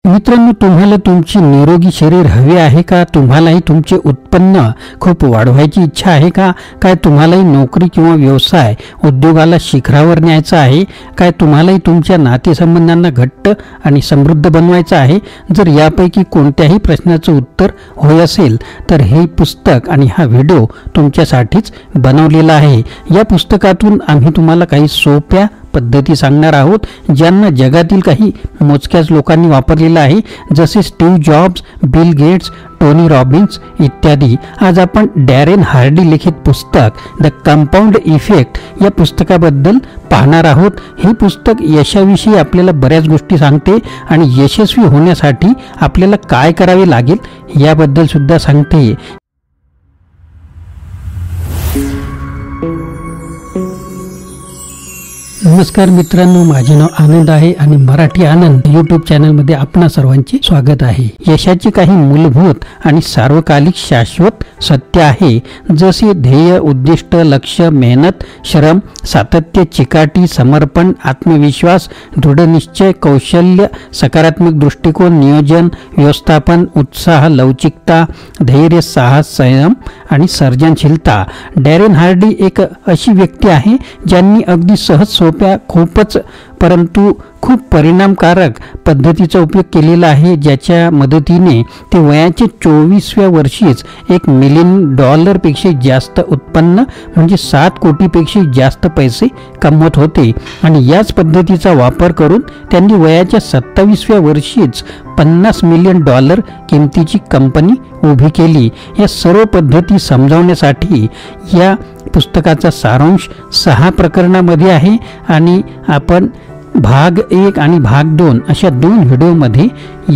मित्रांनो, तुम्हाला तुमची निरोगी शरीर हवे आहे का? तुम्हालाही तुमचे उत्पन्न खूप वाढवायची इच्छा आहे का? काय तुम्हालाही नोकरी किंवा व्यवसाय उद्योगाला शिखरावर न्यायचं आहे? काय तुम्हालाही तुमच्या नातेसंबंधांना घट्ट आणि समृद्ध बनवायचं आहे? जर यापैकी कोणत्याही प्रश्नाचं उत्तर होय असेल तर हे पुस्तक आणि हा व्हिडिओ तुमच्यासाठीच बनवलेला आहे। या पुस्तकातून आम्ही तुम्हाला काही सोप्या पद्धती सांगणार आहोत ज्यांना जगातील काही मोजक्याच लोकांनी वापरलेला आहे, जसे Steve Jobs, Bill Gates, Tony Robbins इत्यादी। आज आपण डॅरेन हार्डी लिखित पुस्तक द कंपाऊंड इफेक्ट या पुस्तकाबद्दल पाहणार आहोत। हे पुस्तक यशाविषयी आपल्याला बऱ्याच गोष्टी सांगते आणि यशस्वी होण्यासाठी आपल्याला काय करावे लागेल याबद्दल सुद्धा सांगते। नमस्कार मित्रांनो, माझे नाव आनंद आहे आणि मराठी आनंद यूट्यूब चॅनलमध्ये आपणा सर्वांचे स्वागत आहे। यशाची काही मूलभूत आणि सार्वकालिक शाश्वत सत्य आहे, जसे ध्येय, उद्दिष्ट, लक्ष, मेहनत, श्रम, सातत्य, चिकाटी, समर्पण, आत्मविश्वास, दृढनिश्चय, कौशल्य, सकारात्मक दृष्टिकोन, नियोजन, व्यवस्थापन, उत्साह, लवचिकता, धैर्य, साहस, संयम आणि सर्जनशीलता। डॅरेन हार्डी एक अशी व्यक्ती आहे ज्यांनी अगदी सहज सोप्या खूपच परंतु खूप परिणामकारक पद्धतीचा उपयोग केलेला आहे, ज्याच्या मदतीने ते वयाच्या 24व्या वर्षीच $1 मिलियन पेक्षा जास्त उत्पन्न म्हणजे 7 कोटीपेक्षा जास्त पैसे कमवत होते। आणि याच पद्धतीचा वापर करून त्यांनी वयाच्या 27व्या वर्षीच $50 मिलियन किमतीची कंपनी उभी केली। या सर्व पद्धती समजावण्यासाठी या पुस्तकाचा सारांश 6 प्रकरणामध्ये आहे आणि आपण भाग 1 आणि भाग 2 अशा 2 व्हिडिओमध्ये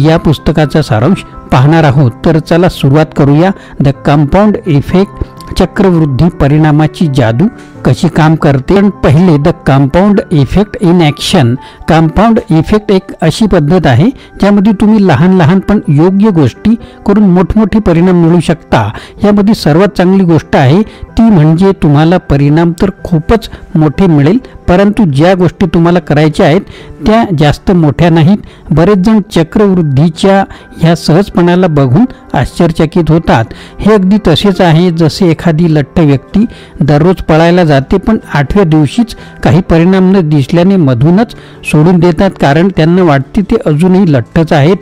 या पुस्तकाचा सारांश पाहणार आहोत। तर चला सुरुवात करूया। द कंपाऊंड इफेक्ट, चक्रवृद्धी परिणामाची जादू कशी काम करते। पण पहिले the compound effect in action. Compound effect एक अशी पद्धत आहे ज्यामध्ये तुम्ही लहान लहान पण योग्य गोष्टी करून मोठमोठे परिणाम मिळवू शकता। यामध्ये सर्वात चांगली गोष्ट आहे ती म्हणजे तुम्हाला परिणाम तर खूपच मोठे मिळेल, परंतु ज्या गोष्टी तुम्हाला करायच्या आहेत त्या जास्त मोठ्या नाहीत। बरेच जण चक्रवृद्धीच्या ह्या सहजपणाला बघून आश्चर्यचकित होतात। हे अगदी तसेच आहे जसे एखादी लठ्ठ व्यक्ती दररोज पळायला जाते पण 8व्या दिवशीच काही परिणाम न दिसल्याने मधूनच सोडून देतात, कारण त्यांना वाटते ते अजूनही लठ्ठच आहेत।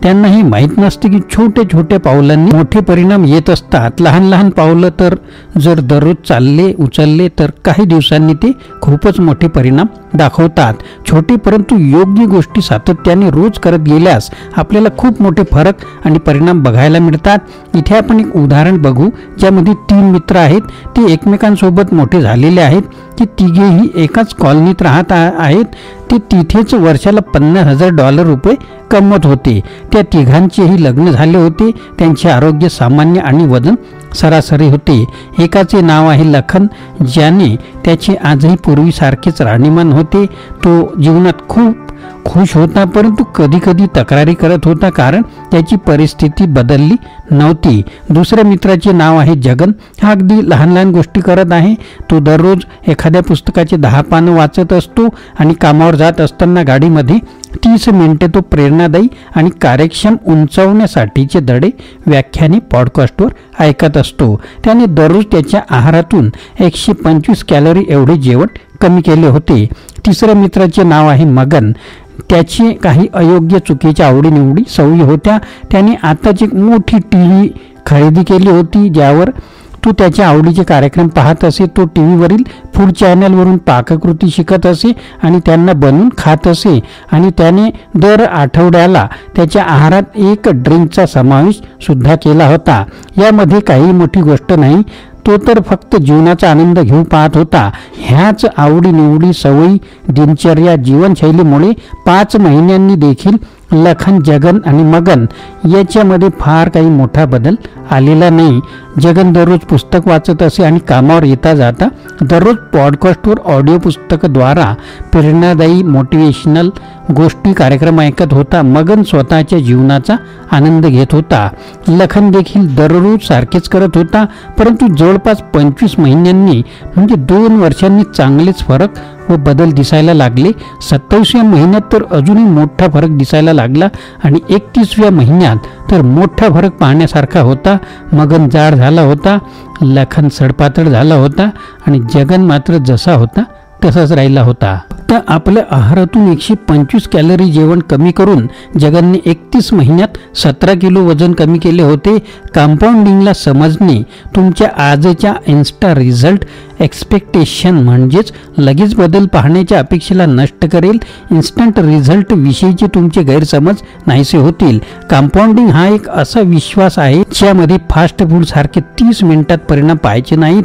त्यांना हे माहीत नसते की छोटे छोटे पावलांनी मोठे परिणाम येत असतात। लहान लहान पावलं तर जर दररोज उचलले तर काही दिवसांनी ते खूपच मोठे परिणाम दाखवतात। छोटे परंतु योग्य गोष्टी सातत्याने रोज करत गेल्यास आपल्याला खूप मोठे फरक आणि परिणाम बघायला मिळतात। इथे आपण एक उदाहरण बघू ज्यामध्ये 3 मित्र आहेत, ते एकमेकांसोबत मोठे झालेले आहेत। ते तिघेही एकाच कॉलनीत राहत आहेत। ते तिथेच वर्षाला $50,000 कमवत होते। त्या तिघांचेही लग्न झाले होते। त्यांचे आरोग्य सामान्य आणि वजन सरासरी होते। एकाचे नाव आहे लखन, ज्याने त्याचे आजही पूर्वीसारखेच राहणीमान होते। तो जीवनात खूप खुश होता, परंतु कधी कधी तक्रारी करत होता कारण त्याची परिस्थिती बदलली नव्हती। दुसऱ्या मित्राचे नाव आहे जगन। हा अगदी लहान लहान गोष्टी करत आहे। तो दररोज एखाद्या पुस्तकाचे 10 पानं वाचत असतो आणि कामावर जात असताना गाडीमध्ये 30 मिनिटे तो प्रेरणादायी आणि कार्यक्षम उंचावण्यासाठीचे धडे, व्याख्याने पॉडकास्टवर ऐकत असतो। त्याने दररोज त्याच्या आहारातून 125 कॅलरी एवढे जेवण कमी केले होते। तिसऱ्या मित्राचे नाव आहे मगन। त्याची काही अयोग्य चुकीच्या आवडीनिवडी सवयी होत्या। त्याने आताच एक मोठी टीव्ही खरेदी केली होती ज्यावर तो त्याच्या आवडीचे कार्यक्रम पाहत असे। तो टीव्हीवरील फूड चॅनलवरून पाककृती शिकत असे आणि त्यांना बनवून खात असे। आणि त्याने दर आठवड्याला त्याच्या आहारात एक ड्रिंकचा समावेश सुद्धा केला होता। यामध्ये काही मोठी गोष्ट नाही, तो तर फक्त जीवनाचा आनंद घेऊ पाहत होता। ह्याच आवडीनिवडी, सवयी, दिनचर्या, जीवनशैलीमुळे 5 महिन्यांनी देखील लखन, जगन आणि मगन याच्यामध्ये फार काही मोठा बदल आलेला नाही। जगन दररोज पुस्तक वाचत असे आणि कामावर येता जाता दररोज पॉडकास्टवर ऑडिओ पुस्तकाद्वारा प्रेरणादायी मोटिवेशनल गोष्टी कार्यक्रम ऐकत होता। मगन स्वतःच्या जीवनाचा आनंद घेत होता। लखन देखील दररोज सारखेच करत होता, परंतु जवळपास 25 महिन्यांनी म्हणजे 2 वर्षांनी चांगलेच फरक व बदल दिसायला लागले. 27व्या महिन्यात तर अजूनही मोठा फरक दिसायला लागला आणि 31व्या महिन्यात तर मोठा फरक पाहण्यासारखा होता. मगन जाड झाला होता, लखन सडपातळ झाला होता आणि जगन मात्र जसा होता तसाच राहिला होता. तर आपल्या आहारातून 125 कॅलरी जेवण कमी करून जगनने 31 महिन्यात 17 किलो वजन कमी केले होते. कंपाऊंडिंगला समजणे तुमच्या आजच्या इन्स्टा रिझल्ट एक्सपेक्टेशन म्हणजेच लगेच बदल पाहण्याच्या अपेक्षेला नष्ट करेल. इन्स्टंट रिझल्ट विषयीचे तुमचे गैरसमज नाहीसे होतील. कंपाऊंडिंग हा एक असा विश्वास आहे ज्यामध्ये फास्ट फूड सारखे 30 मिनिटात परिणाम पाहायचे नाहीत.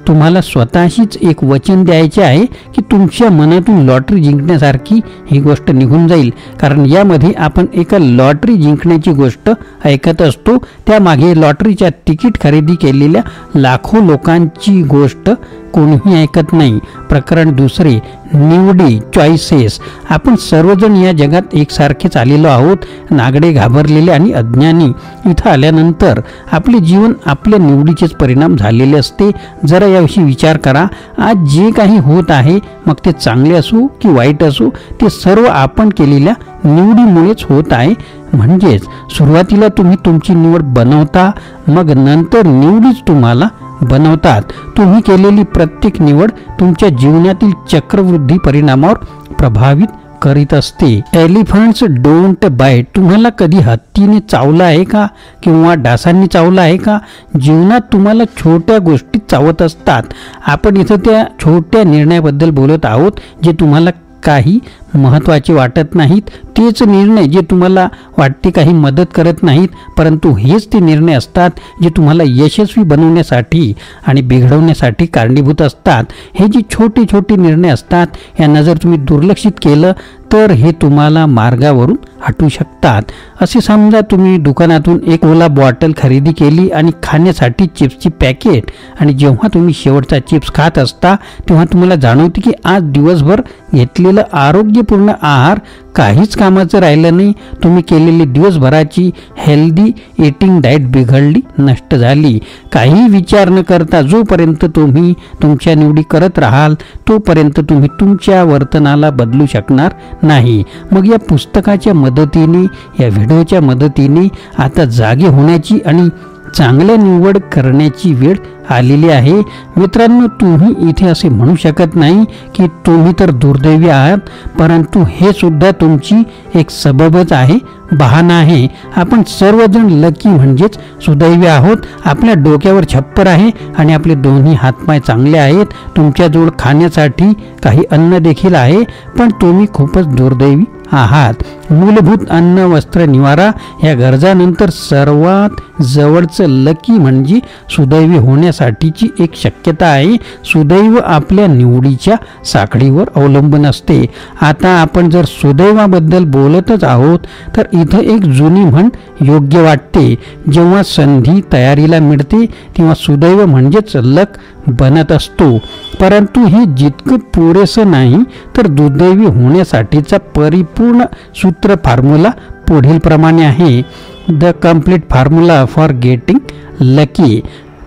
तुम्हाला स्वतःशीच एक वचन द्यायचे आहे की तुमच्या मनातून लॉटरी जिंकण्यासारखी ही गोष्ट निघून जाईल. कारण यामध्ये आपण एका लॉटरी जिंकण्याची गोष्ट ऐकत असतो, त्यामागे लॉटरीच्या तिकीट खरेदी केलेल्या लाखो लोकांची गोष्ट कोणीही ऐकत नाही. प्रकरण दुसरे, निवडी, चॉईसेस. आपण सर्वजण या जगात एकसारखेच आलेलो आहोत, नागडे, घाबरलेले आणि अज्ञानी. इथं आल्यानंतर आपले जीवन आपल्या निवडीचेच परिणाम झालेले असते. जरा याविषयी विचार करा. आज जे काही होत आहे, मग ते चांगले असो की वाईट असो, ते सर्व आपण केलेल्या निवडीमुळेच होत आहे. म्हणजेच सुरुवातीला तुम्ही तुमची निवड बनवता, मग नंतर निवडीच तुम्हाला बनवतात. तुम्ही केलेली प्रत्येक निवड तुमच्या जीवनातील चक्रवृद्धी परिणामावर प्रभावित करीत असते. Elephants don't bite. तुम्हाला कधी हत्तीने चावलं आहे का किंवा डासांनी चावलं आहे का? जीवनात तुम्हाला छोट्या गोष्टी चावत असतात. आपण इथं त्या छोट्या निर्णयाबद्दल बोलत आहोत जे तुम्हाला काही महत्त्वाचे वाटत नाहीत. तेच निर्णय जे तुम्हाला वाटते काही मदत करत नाहीत, परंतु हेच ते निर्णय असतात जे तुम्हाला यशस्वी बनवण्यासाठी आणि बिघडवण्यासाठी कारणीभूत असतात. हे जे छोटे छोटे निर्णय असतात, यांना जर तुम्ही दुर्लक्षित केलं तर हे तुम्हाला मार्गावरून हटवू शकतात. असे समजा तुम्ही दुकानातून एक ओला बॉटल खरेदी केली आणि खाण्यासाठी चिप्सची पॅकेट, आणि जेव्हा तुम्ही शेवटचा चिप्स खात असता तेव्हा तुम्हाला जाणवते की आज दिवसभर घेतलेलं आरोग्यपूर्ण आहार काहीच कामाचं राहिलं नाही. तुम्ही केलेली दिवसभराची हेल्दी ईटिंग डाएट बिघडली, नष्ट झाली. काही विचार न करता जोपर्यंत तुम्ही तुमच्या निवडी करत राहाल तोपर्यंत तुम्ही तुमच्या वर्तनाला बदलू शकणार नाही. मग या पुस्तकाच्या मदतीने, या व्हिडिओच्या मदतीने आता जागे होण्याची आणि चांगल्या निवड करण्याची वेळ आलेली आहे. मित्रांनो, तुम्ही इथे असे म्हणू शकत नाही की तुम्ही तर दुर्दैवी आहात, परंतु हे सुद्धा तुमची एक सबबच आहे, बहाणा आहे. आपण सर्वजण लकी म्हणजेच सुदैवी आहोत. आपल्या डोक्यावर छप्पर आहे आणि आपले दोन्ही हातपाय चांगले आहेत. तुमच्याजवळ खाण्यासाठी काही अन्न देखील आहे, पण तुम्ही खूपच दुर्दैवी आहात. मूलभूत अन्न, वस्त्र, निवारा या गरजानंतर सर्वात जवळचं लकी म्हणजे सुदैवी होण्यासाठीची एक शक्यता आहे. सुदैव आपल्या निवडीच्या साखळीवर अवलंबून असते. आता आपण जर सुदैवाबद्दल बोलतच आहोत तर इथं एक जुनी म्हण योग्य वाटते. जेव्हा संधी तयारीला मिळते तेव्हा सुदैव म्हणजेच लक बनत असतो. परंतु हे जितकं पुरेसं नाही, तर दुर्दैवी होण्यासाठीचा परिपूर्ण सूत्र फॉर्म्युला पुढील प्रमाणे आहे. The complete formula for getting lucky.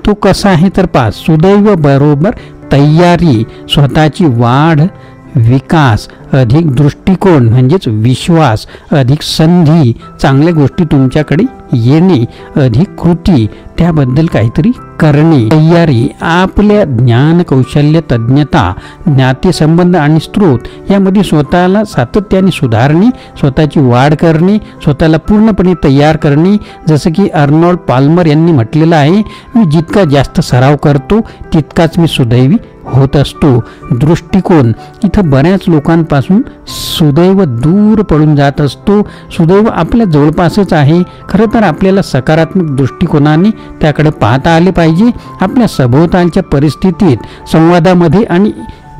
तो कसा आहे तर पहा. सुदैव बरोबर तयारी, स्वतःची वाढ, विकास, अधिक दृष्टिकोन म्हणजेच विश्वास, अधिक संधी, चांगल्या गोष्टी तुमच्याकडे येणे, अधिक कृती, त्याबद्दल काहीतरी करणे. तयारी आपल्या ज्ञान, कौशल्य, तज्ञता, नातेसंबंध आणि स्रोत यामध्ये स्वतःला सातत्याने सुधारणे, स्वतःची वाढ करणे, स्वतःला पूर्णपणे तयार करणे. जसं की अर्नोल्ड पाल्मर यांनी म्हटलेलं आहे, मी जितका जास्त सराव करतो तितकाच मी सुदैवी होत असतो. दृष्टिकोन. इथं बऱ्याच लोकांपासून सुदैव दूर पडून जात असतो. सुदैव आपल्या जवळपासच आहे. खरं तर आपल्याला सकारात्मक दृष्टिकोनाने त्याकडे पाहता आले पाहिजे. आपल्या सभोवतालच्या परिस्थितीत, संवादामध्ये आणि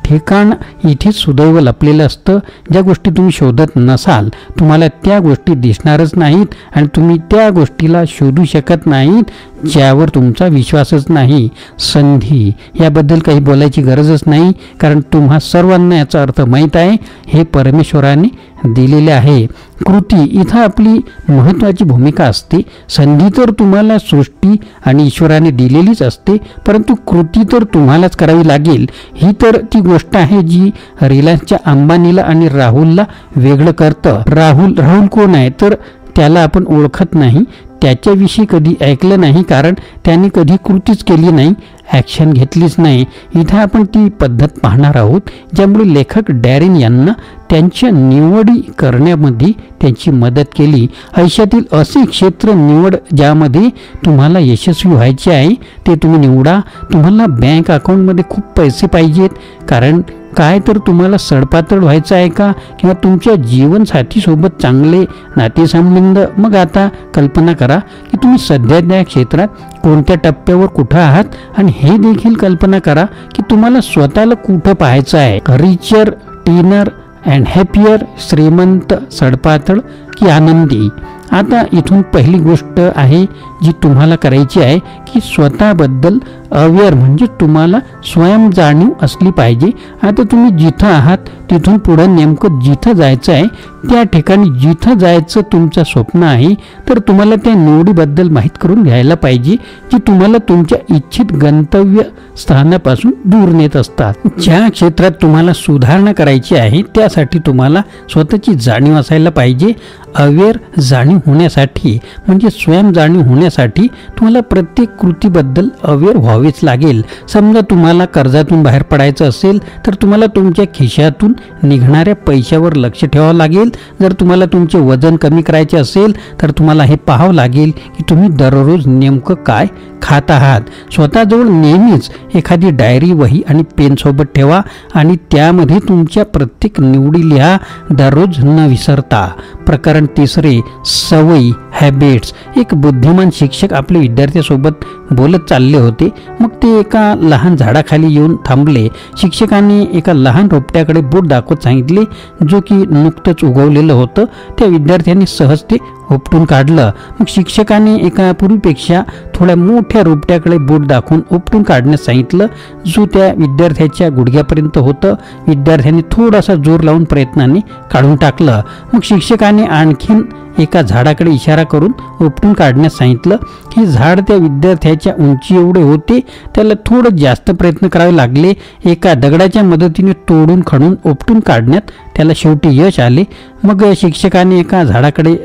ठिकाण इथेच सुदैव लपलेलं असतं. ज्या गोष्टी तुम्ही शोधत नसाल तुम्हाला त्या गोष्टी दिसणारच नाहीत आणि तुम्ही त्या गोष्टीला शोधू शकत नाहीत. ज्यावर तुमचा विश्वासच नाही. संधी याबद्दल काही बोलायची गरजच नाही, कारण तुम्हा सर्वांना याचा अर्थ माहीत आहे. हे परमेश्वराने दिलेले आहे. कृती इथं आपली महत्त्वाची भूमिका असते. संधी तर तुम्हाला सृष्टी आणि ईश्वराने दिलेलीच असते, परंतु कृती तर तुम्हालाच करावी लागेल. ही तर ती गोष्ट आहे जी रिलायन्सच्या अंबानीला आणि राहुलला वेगळं करतं. राहुल कोण आहे तर त्याला आपण ओळखत नाही, त्याच्याविषयी कधी ऐकलं नाही, कारण त्याने कधी कृतीच केली नाही, ॲक्शन घेतलीच नाही. इथं आपण ती पद्धत पाहणार आहोत, ज्यामुळे लेखक डॅरेन यांना त्यांच्या निवडी करण्यामध्ये त्यांची मदत केली. आयुष्यातील असे क्षेत्र निवड ज्यामध्ये तुम्हाला यशस्वी व्हायचे आहे ते तुम्ही निवडा. तुम्हाला बँक अकाउंटमध्ये खूप पैसे पाहिजेत, कारण काय तर तुम्हाला सडपातळ व्हायचं आहे का, किंवा तुमच्या जीवनसाथीसोबत चांगले नातेसंबंध. मग आता कल्पना करा की तुम्ही सध्या त्या क्षेत्रात कोणत्या टप्प्यावर कुठं आहात, आणि हे देखील कल्पना करा की तुम्हाला स्वतःला कुठं पाहायचं आहे. रिचर, टिनर अँड हॅपियर, श्रीमंत, सडपातळ की आनंदी. आता इथून पहिली गोष्ट आहे जी तुम्हाला करायची आहे की स्वतःबद्दल अवेअर, म्हणजे तुम्हाला स्वयंजाणीव असली पाहिजे. आता तुम्ही जिथं आहात तिथून पुढं नेमकं जिथं जायचं आहे, त्या ठिकाणी जिथं जायचं तुमचं स्वप्न आहे, तर तुम्हाला त्या निवडीबद्दल माहीत करून घ्यायला पाहिजे, जी तुम्हाला तुमच्या इच्छित गंतव्य स्थानापासून दूर नेत असतात. ज्या क्षेत्रात तुम्हाला सुधारणा करायची आहे त्यासाठी तुम्हाला स्वतःची जाणीव असायला पाहिजे. अवेअर जाणीव होण्यासाठी, म्हणजे स्वयं जाणीव होण्यासाठी तुम्हाला प्रत्येक कृतीबद्दल अवेअर व्हावेच लागेल. समजा तुम्हाला कर्जातून बाहेर पडायचं असेल तर तुम्हाला तुमच्या खिशातून निघणाऱ्या पैशावर लक्ष ठेवावं लागेल. जर तुम्हाला तुमचे वजन कमी करायचे असेल तर तुम्हाला हे पाहावं लागेल की तुम्ही दररोज नेमकं काय खात आहात. स्वतःजवळ नेहमीच एखादी डायरी, वही आणि पेन सोबत ठेवा आणि त्यामध्ये तुमच्या प्रत्येक निवडी लिहा, दररोज न विसरता. प्रकरण तिसरे, सवयी, हॅबिट्स. एक बुद्धिमान शिक्षक आपल्या विद्यार्थ्यासोबत बोलत चालले होते. मग ते एका लहान झाडाखाली येऊन थांबले. शिक्षकाने एका लहान रोपट्याकडे बोट दाखवत सांगितले, जो की नुकतंच उगवलेलं होतं. त्या विद्यार्थ्याने सहज ते उपटून काढलं. मग शिक्षकाने एका पूर्वीपेक्षा थोड्या मोठ्या रोपट्याकडे बोट दाखवून उपटून काढण्यास सांगितलं, जो त्या विद्यार्थ्याच्या गुडघ्यापर्यंत होतं. विद्यार्थ्याने थोडासा जोर लावून प्रयत्नाने काढून टाकलं. मग शिक्षकाने आणखीन एका झाडाकडे इशारा करून उपटून काढण्यास सांगितलं. हे झाड त्या विद्यार्थ्याच्या उंची एवढे होते, त्याला थोडं जास्त प्रयत्न करावे लागले. एका दगडाच्या मदतीने तोडून खणून उपटून काढण्यात त्याला शेवटी यश आले. मग शिक्षकाने एका झाडाकडे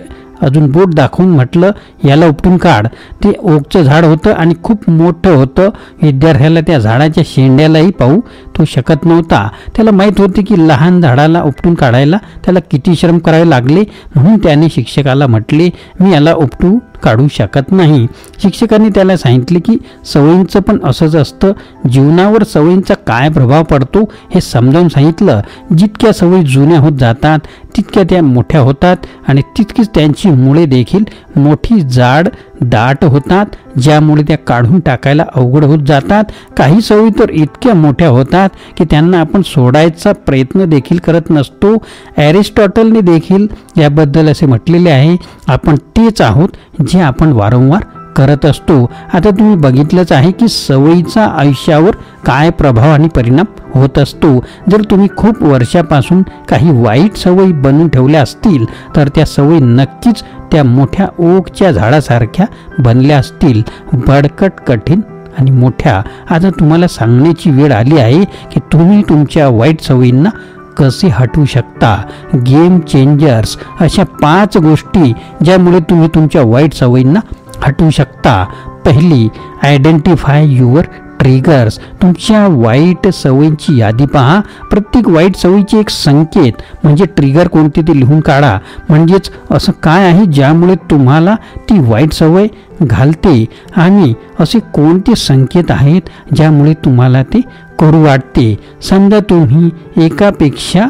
अजून बोट दाखवून म्हटलं, याला उपटून काढ. ते ओकचं झाड होतं आणि खूप मोठं होतं. विद्यार्थ्याला त्या झाडाच्या शेंड्यालाही पाहू तो शकत नव्हता. त्याला माहीत होते की लहान झाडाला उपटून काढायला त्याला किती श्रम करावे लागले. म्हणून त्याने शिक्षकाला म्हटले, मी याला उपटून काढू शकत नाही. शिक्षकाने त्याला सांगितले की सवयींचं पण असंच असतं. जीवनावर सवयींचा काय प्रभाव पडतो हे समजावून सांगितलं. जितक्या सवयी जुन्या होत जातात तितक्या त्या मोठ्या होतात, आणि तितकीच त्यांची मुळे देखील मोठी, जाड, दाट होतात, ज्यामुळे त्या काढून टाकायला अवघड होत जातात. काही सवयी तर इतक्या मोठ्या होतात की त्यांना आपण सोडायचा प्रयत्न देखील करत नसतो. ॲरिस्टॉटलने देखील याबद्दल असे म्हटलेले आहे, आपण तेच आहोत जे आपण वारंवार करत असतो. आता तुम्ही बघितलंच आहे की सवयीचा आयुष्यावर काय प्रभाव आणि परिणाम होत असतो. जर तुम्ही खूप वर्षापासून काही वाईट सवयी बनवून ठेवल्या असतील तर त्या सवयी नक्कीच त्या मोठ्या ओकच्या झाडासारख्या बनल्या असतील, बडकट, कठीण आणि मोठ्या. आता तुम्हाला सांगण्याची वेळ आली आहे की तुम्ही तुमच्या वाईट सवयींना कसे हटवू शकता. गेम चेंजर्स, अशा 5 गोष्टी ज्यामुळे तुम्ही तुमच्या वाईट सवयींना हटवू शकता. पहिली, आयडेंटिफाय युअर ट्रिगर्स. तुमच्या वाईट सवयींची यादी पहा. प्रत्येक वाईट सवयीचे एक संकेत म्हणजे ट्रिगर कोणते ते लिहून काढा. म्हणजेच असं काय आहे ज्यामुळे तुम्हाला ती वाईट सवय घालते, आणि असे कोणते संकेत आहेत ज्यामुळे तुम्हाला ते करू वाटते. समजा तुम्ही एकापेक्षा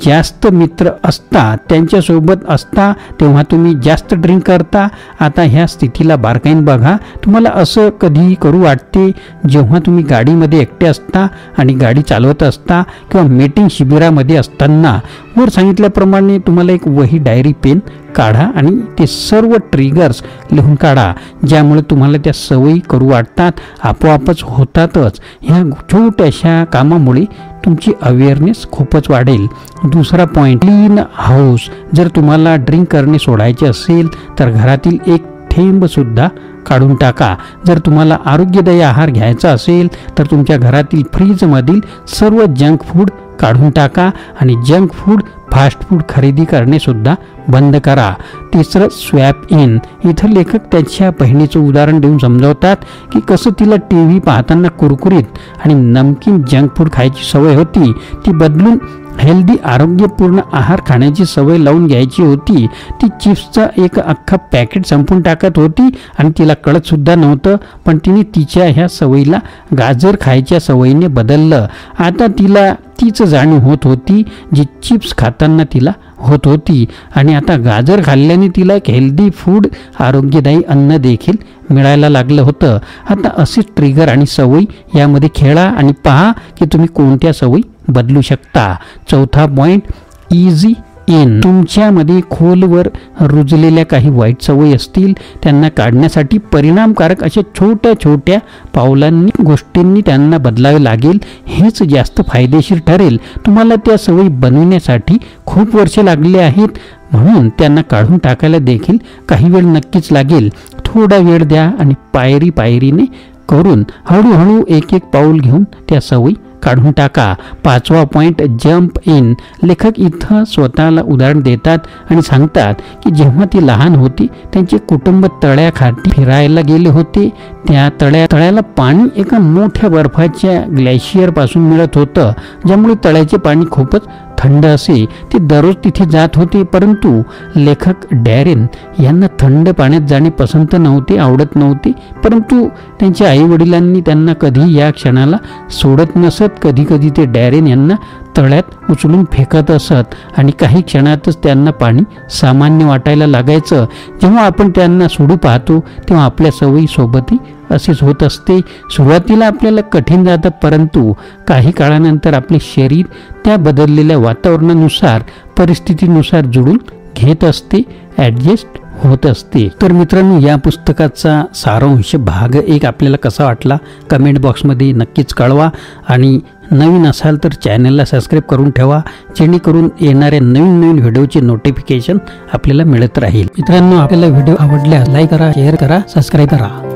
जास्त मित्र असता, त्यांच्यासोबत असता तेव्हा तुम्ही जास्त ड्रिंक करता. आता ह्या स्थितीला बारकाईने बघा. तुम्हाला असं कधी करू वाटते जेव्हा तुम्ही गाडीमध्ये एकटे असता आणि गाडी चालवत असता, किंवा मीटिंग शिबिरामध्ये असताना. वर सांगितल्याप्रमाणे तुम्हाला एक वही डायरी पेन काढा आणि ते सर्व ट्रिगर्स लिहून काढा, ज्यामुळे तुम्हाला त्या सवयी करू वाटतात, आपोआपच होतातच. ह्या छोट्याशा कामामुळे तुमची अवेअरनेस खूपच वाढेल. दुसरा पॉईंट, क्लीन हाऊस. जर तुम्हाला ड्रिंक करणे सोडायचे असेल तर घरातील एक थेंब सुद्धा काढून टाका. जर तुम्हाला आरोग्यदायी आहार घ्यायचा असेल तर तुमच्या घरातील फ्रीजमधील सर्व जंक फूड काढून टाका आणि जंक फूड, फास्ट फूड खरेदी करणे सुद्धा बंद करा. तिसरं, स्वॅप इन. इथं लेखक त्याच्या बहिणीचं उदाहरण देऊन समजावतात की कसं तिला TV पाहताना कुरकुरीत आणि नमकीन जंक फूड खायची सवय होती, ती बदलून हेल्दी आरोग्यपूर्ण आहार खाण्याची सवय लावून घ्यायची होती. ती चिप्सचा एक अख्खा पॅकेट संपून टाकत होती आणि तिला कळत सुद्धा नव्हतं, पण तिने तिच्या ह्या सवयीला गाजर खायच्या सवयीने बदललं. आता तिला तीच जाणीव होत होती जी चिप्स खाताना तिला होत होती, आणि आता गाजर खाल्ल्याने तिला एक हेल्दी फूड, आरोग्यदायी अन्न देखील मिळायला लागलं होतं. आता असे ट्रिगर आणि सवयी यामध्ये खेळा आणि पहा की तुम्ही कोणत्या सवयी बदलू शकता. चौथा पॉईंट, इझी इन. तुमच्यामध्ये खोलवर रुजलेल्या काही वाईट सवयी असतील, त्यांना काढण्यासाठी परिणामकारक अशा छोट्या छोट्या पावलांनी, गोष्टींनी त्यांना बदलावे लागेल. हेच जास्त फायदेशीर ठरेल. तुम्हाला त्या सवयी बनविण्यासाठी खूप वर्षे लागली आहेत, म्हणून त्यांना काढून टाकायला देखील काही वेळ नक्कीच लागेल. थोडा वेळ द्या आणि पायरी पायरीने करून हळूहळू एक एक पाऊल घेऊन त्या सवयी काढून टाका. पाचवा पॉईंट, जम्प इन. लेखक इथं स्वतःला उदाहरण देतात आणि सांगतात की जेव्हा ती लहान होती त्यांचे कुटुंब तळ्याखाली फिरायला गेले होते. त्या तळ्याला पाणी एका मोठ्या बर्फाच्या ग्लेशियर पासून मिळत होतं, ज्यामुळे तळ्याचे पाणी खूपच थंड असे. ते दररोज तिथे जात होते, परंतु लेखक डॅरेन यांना थंड पाण्यात जाणे पसंत नव्हते, आवडत नव्हते. परंतु त्यांच्या आई वडिलांनी त्यांना कधी या क्षणाला सोडत नसत. कधी कधी ते डॅरेन यांना तळ्यात उचलून फेकत असत आणि काही क्षणातच त्यांना पाणी सामान्य वाटायला लागायचं. जेव्हा आपण त्यांना सोडू पाहतो तेव्हा आपल्या सवयी सोबतही असेच होत असते. सुरुवातीला आपल्याला कठीण जातं, परंतु काही काळानंतर आपले शरीर त्या बदललेल्या वातावरणानुसार, परिस्थितीनुसार जुळून घेत असते, ॲडजस्ट होत असते. तर मित्रांनो, या पुस्तकाचा सारांश भाग 1 आपल्याला कसा वाटला कमेंट बॉक्समध्ये नक्कीच कळवा, आणि नवीन असाल तर चॅनलला सबस्क्राईब करून ठेवा, जेणेकरून येणाऱ्या नवीन नवीन व्हिडिओचे नोटिफिकेशन आपल्याला मिळत राहील. मित्रांनो, आपल्याला व्हिडिओ आवडल्यास लाईक करा, शेअर करा, सबस्क्राईब करा.